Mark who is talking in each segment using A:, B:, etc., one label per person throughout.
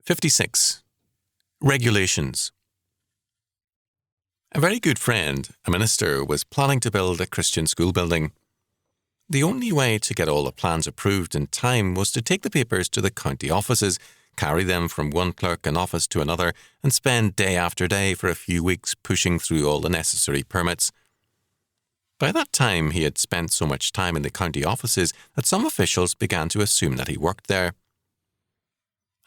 A: 56. Regulations. A very good friend, a minister, was planning to build a Christian school building. The only way to get all the plans approved in time was to take the papers to the county offices, carry them from one clerk in office to another, and spend day after day for a few weeks pushing through all the necessary permits. By that time, he had spent so much time in the county offices that some officials began to assume that he worked there.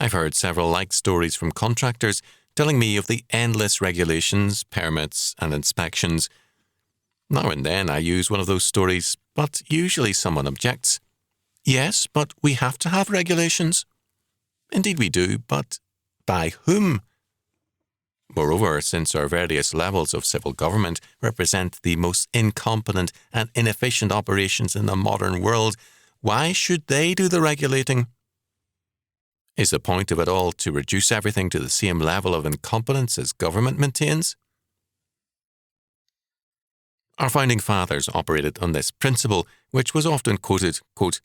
A: I've heard several like stories from contractors telling me of the endless regulations, permits, and inspections. Now and then I use one of those stories, but usually someone objects. Yes, but we have to have regulations. Indeed we do, but by whom? Moreover, since our various levels of civil government represent the most incompetent and inefficient operations in the modern world, why should they do the regulating? Is the point of it all to reduce everything to the same level of incompetence as government maintains? Our founding fathers operated on this principle, which was often quoted, quote,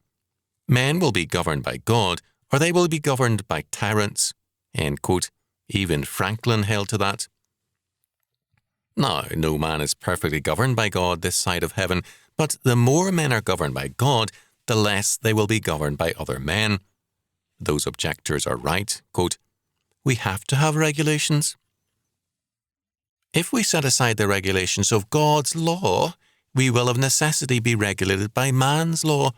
A: "Men will be governed by God, or they will be governed by tyrants." End quote. Even Franklin held to that. Now, no man is perfectly governed by God this side of heaven, but the more men are governed by God, the less they will be governed by other men. Those objectors are right. Quote, "We have to have regulations. If we set aside the regulations of God's law, we will of necessity be regulated by man's law."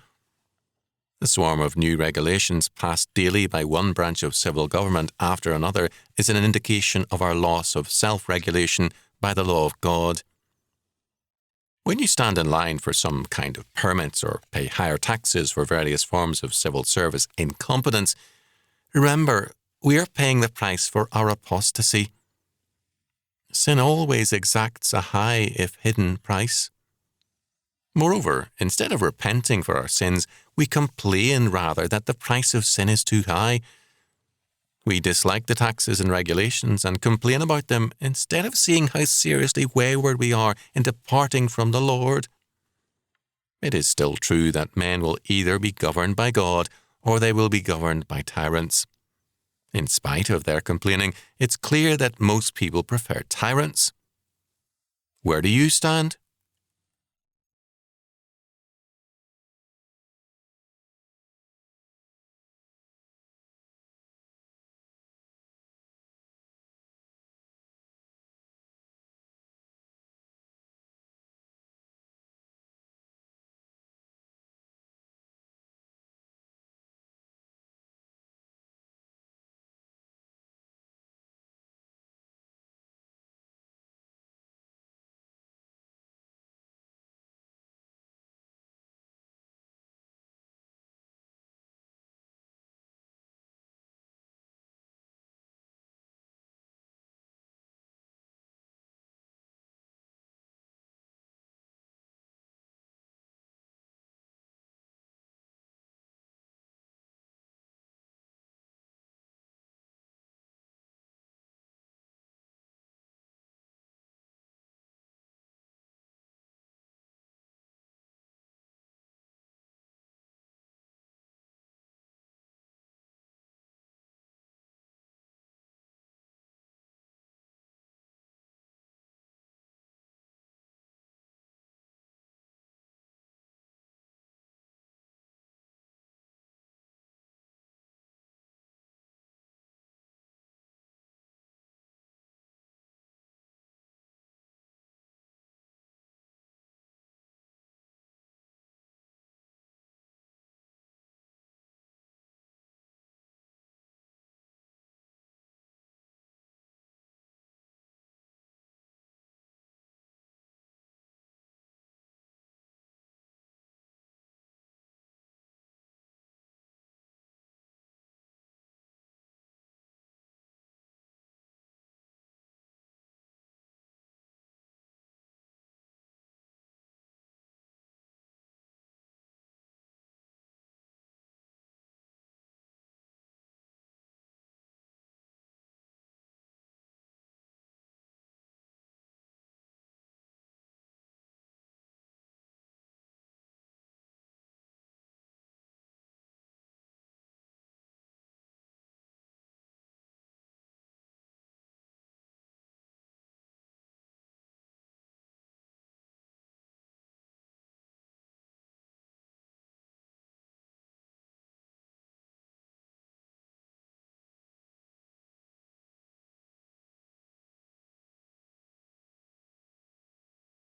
A: The swarm of new regulations passed daily by one branch of civil government after another is an indication of our loss of self-regulation by the law of God. When you stand in line for some kind of permits or pay higher taxes for various forms of civil service incompetence, remember, we are paying the price for our apostasy. Sin always exacts a high, if hidden, price. Moreover, instead of repenting for our sins, we complain rather that the price of sin is too high. We dislike the taxes and regulations and complain about them instead of seeing how seriously wayward we are in departing from the Lord. It is still true that men will either be governed by God or they will be governed by tyrants. In spite of their complaining, it's clear that most people prefer tyrants. Where do you stand?